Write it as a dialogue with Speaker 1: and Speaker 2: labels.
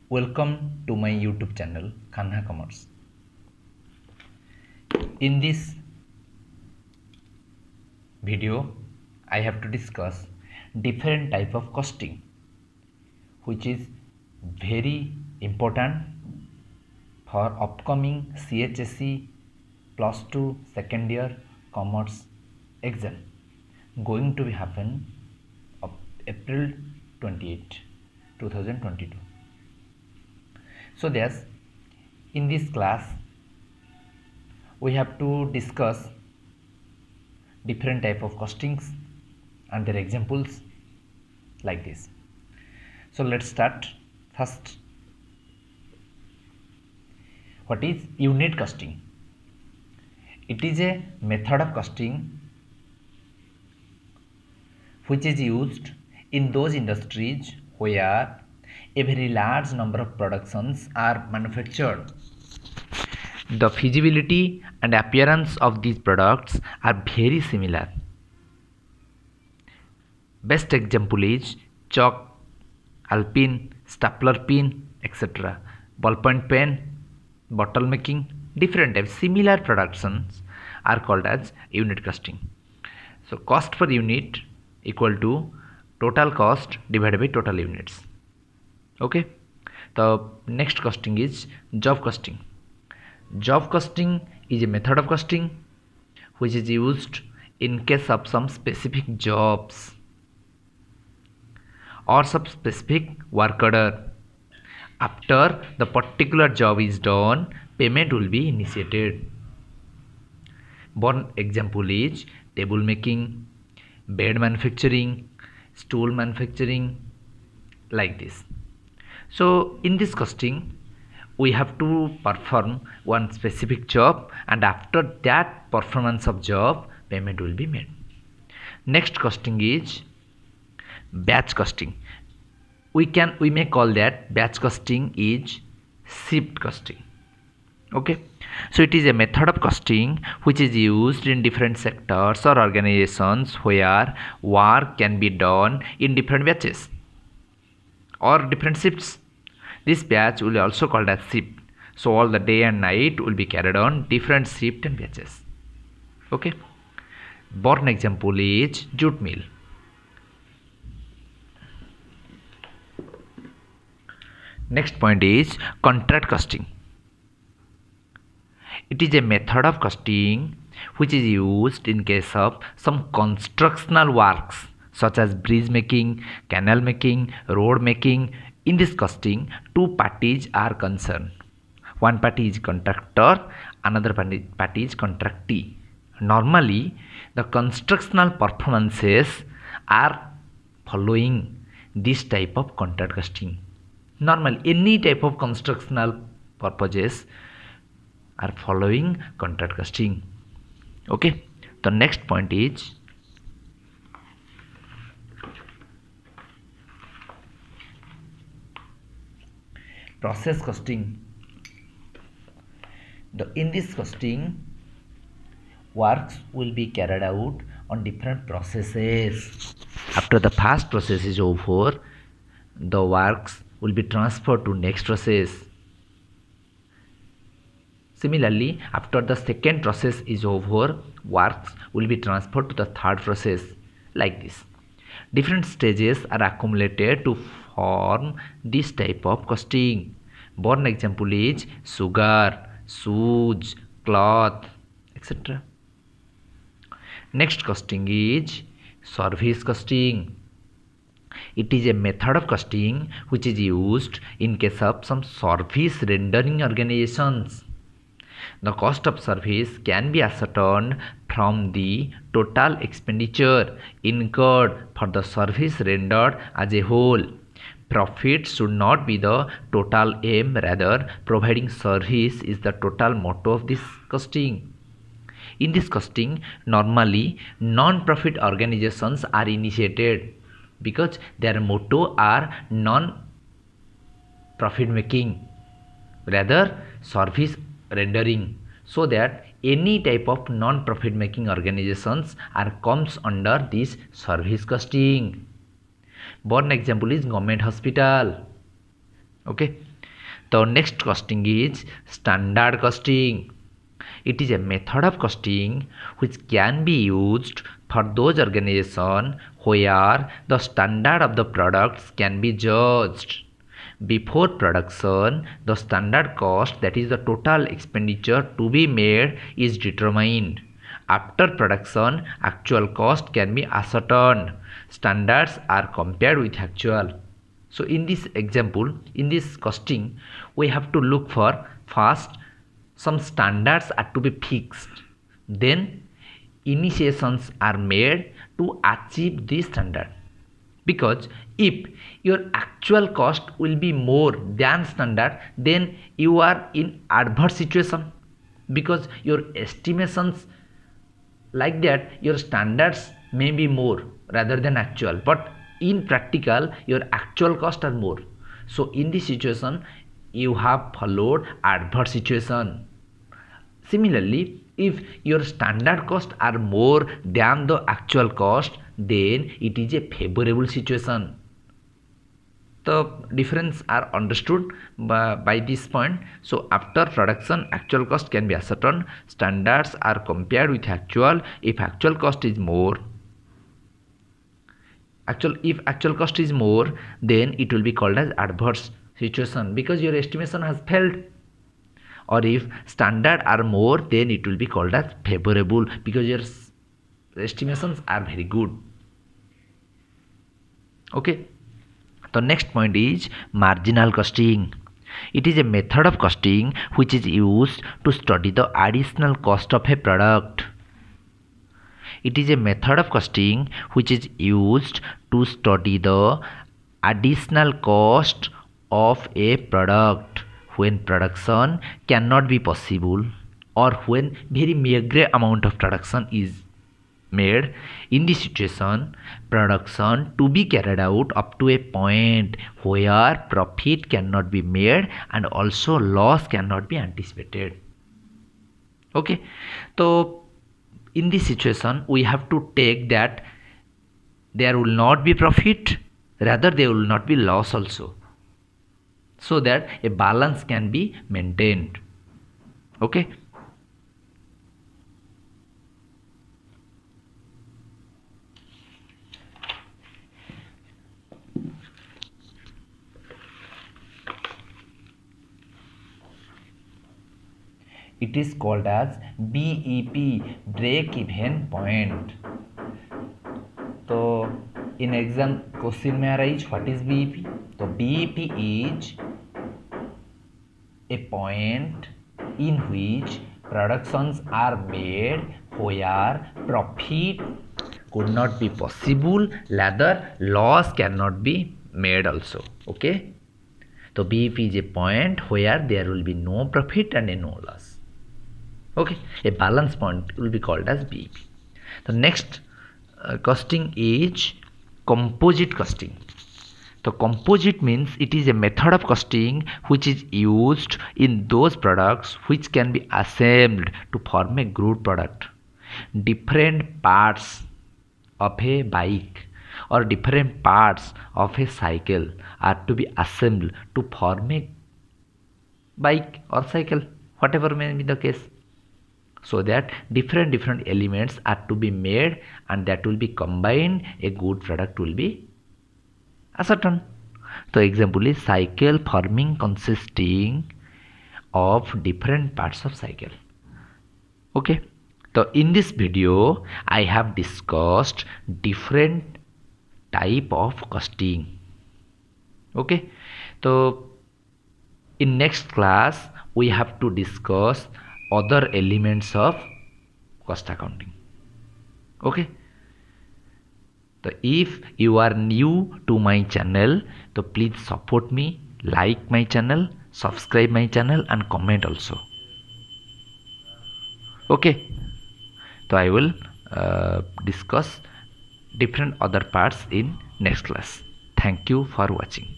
Speaker 1: Welcome to my YouTube channel Khanha Commerce. In this video, I have to discuss different type of costing, which is very important for upcoming CHSE plus 2 second year commerce exam going to be happen of April 28, 2022. So there's in this class we have to discuss different type of costings and their examples like this. So let's start. First, what is unit costing? It is a method of costing which is used in those industries where a very large number of productions are manufactured. The feasibility and appearance of these products are very similar. Best example is chalk, alpine, stapler pin, etc. Ballpoint pen, bottle making, different types, similar productions are called as unit costing. So cost per unit equal to total cost divided by total units. Okay. The next costing is job costing. Job costing is a method of costing which is used in case of some specific jobs or some specific work order. After the particular job is done, payment will be initiated. One example is table making, bed manufacturing, stool manufacturing, like this. So in this costing, we have to perform one specific job, and after that performance of job, payment will be made. Next costing is batch costing. We may call that batch costing is shift costing. Okay, so it is a method of costing which is used in different sectors or organizations where work can be done in different batches or different shifts. This batch will also called as shift. So all the day and night will be carried on different shift and batches. Okay. Born example is jute mill. Next point is contract costing. It is a method of costing which is used in case of some constructional works such as bridge making, canal making, road making. In this costing, two parties are concerned. One party is contractor, another party is contractee. Normally, the constructional performances are following this type of contract costing. Normally, any type of constructional purposes are following contract costing. Okay. The next point is process costing. In this costing, works will be carried out on different processes. After the first process is over, the works will be transferred to next process. Similarly, after the second process is over, works will be transferred to the third process, like this. Different stages are accumulated to form this type of costing. One example is sugar, shoes, cloth, etc. Next costing is service costing. It is a method of costing which is used in case of some service rendering organizations. The cost of service can be ascertained from the total expenditure incurred for the service rendered as a whole. Profit should not be the total aim, rather providing service is the total motto of this costing. In this costing, normally non-profit organizations are initiated because their motto are non-profit making, rather service rendering, so that any type of non-profit making organizations comes under this service costing. One example is government hospital. Okay, The next costing is standard costing. It is a method of costing which can be used for those organizations where the standard of the products can be judged. Before production, the standard cost, that is the total expenditure to be made, is determined. After production, actual cost can be ascertained. Standards are compared with actual. So in this example, in this costing, we have to look for first some standards are to be fixed. Then initiations are made to achieve this standard. Because if your actual cost will be more than standard, then you are in adverse situation, because your estimations like that your standards may be more rather than actual, but in practical your actual costs are more. So in this situation you have followed adverse situation. Similarly, if your standard costs are more than the actual cost, then it is a favorable situation. The difference are understood by this point. So after production, actual cost can be ascertained. Standards are compared with actual. If actual cost is more, if actual cost is more, then it will be called as adverse situation, because your estimation has failed. Or if standard are more, then it will be called as favorable, because your estimations are very good. Okay, the next point is marginal costing. It is a method of costing which is used to study the additional cost of a product. It is a method of costing which is used to study the additional cost of a product when production cannot be possible, or when very meager amount of production is made. In this situation, production to be carried out up to a point where profit cannot be made and also loss cannot be anticipated. Okay, so in this situation we have to take that there will not be profit, rather there will not be loss also, so that a balance can be maintained. Okay, it is called as BEP, break even point. So in exam question may arise, what is BEP? So BEP is a point in which productions are made where profit could not be possible, rather loss cannot be made also. Okay, so BEP is a point where there will be no profit and no loss. Okay, a balance point will be called as BEP. The next costing is composite costing. So composite means it is a method of costing which is used in those products which can be assembled to form a group product. Different parts of a bike or different parts of a cycle are to be assembled to form a bike or cycle, whatever may be the case. So that different elements are to be made, and that will be combined, a good product will be ascertained. So example is cycle forming consisting of different parts of cycle. Okay, so in this video I have discussed different type of costing. Okay, so in next class we have to discuss other elements of cost accounting. Okay, so if you are new to my channel, so please support me, like my channel, subscribe my channel and comment also. Okay, so I will discuss different other parts in next class. Thank you for watching.